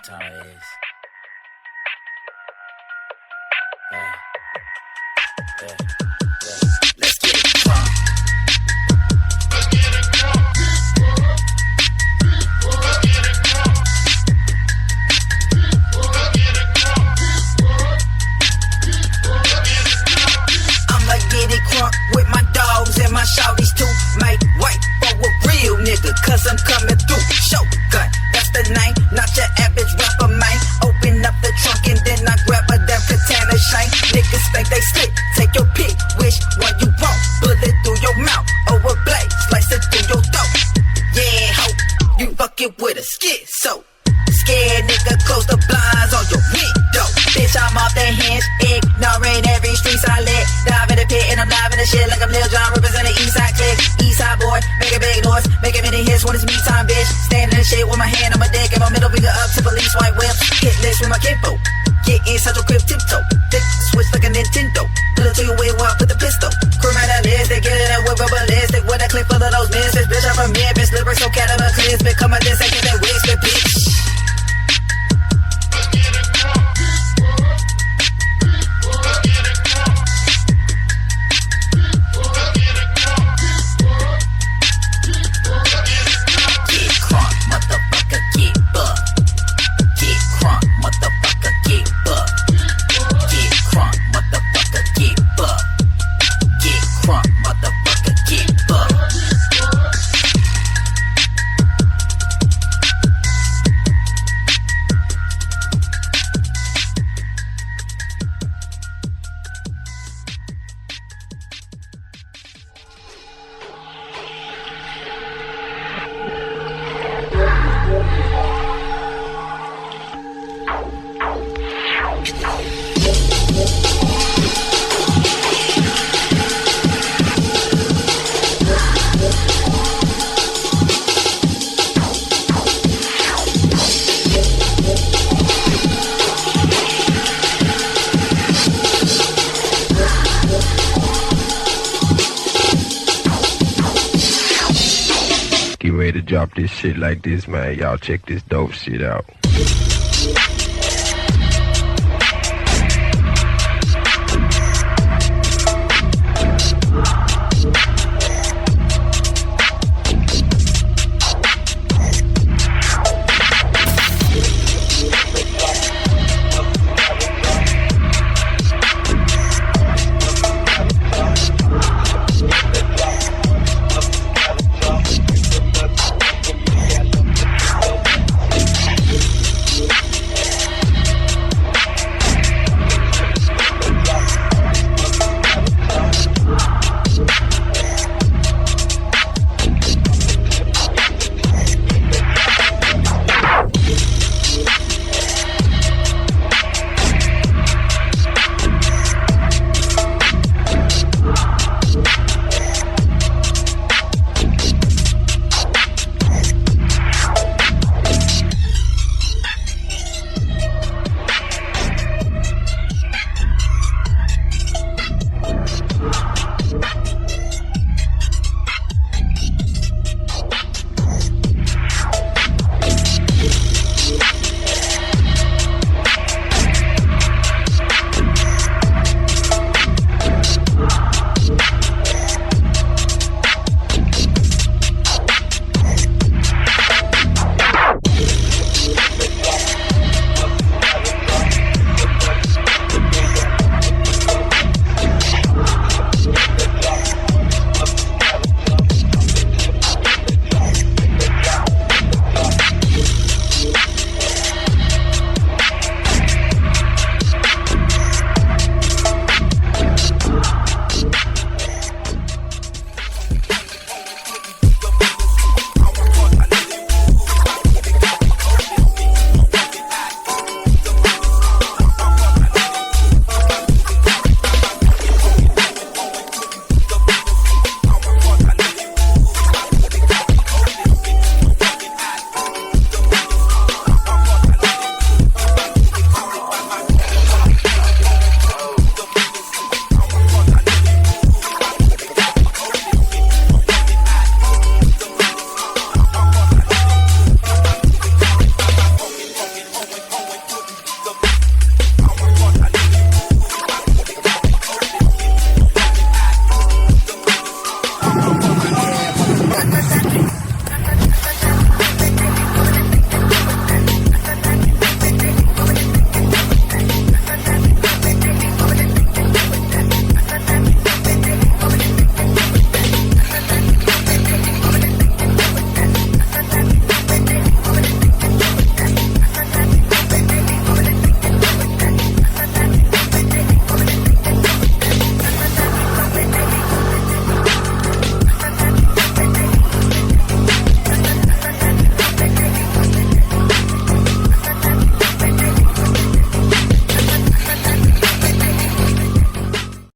what time it is. Let's get it crunk. Let's get it crunk. Let's get it crunk. Let's get it crunk. I'ma get it crunk with my dogs and my shawties too. Make way for a real nigga, cause I'm coming through. Shotgun, that's the name, not your average rapper, man. Open up the trunk and then I grab a damn katana shank. Niggas think they slick, take your pick, which one you want. Bullet through your mouth, or a blade, slice it through your throat. Yeah, ho, you fucking with a schizo. Scared nigga, close the blinds on your window. Bitch, I'm off the hinge, ignoring every street I lit. Dive in the pit and I'm live in the shit like I'm Lil Jon representing Eastside Click. Eastside boy, make a big noise, making many hits when it's me time, bitch. Standing in the shit with my hand on my dick and my middle finger up to police white whips. Hit list with my kinfo. Get inside your crib tiptoe. Thick switch like a Nintendo. Pull it to your way while I put the pistol. Criminalistic, get it out with a ballistic. With a clip full of those misses. Bitch, I'm from here, bitch, slippery, so cataclysmic. Come out this second, they wasted, bitch. Get ready to drop this shit like this, man. Y'all check this dope shit out.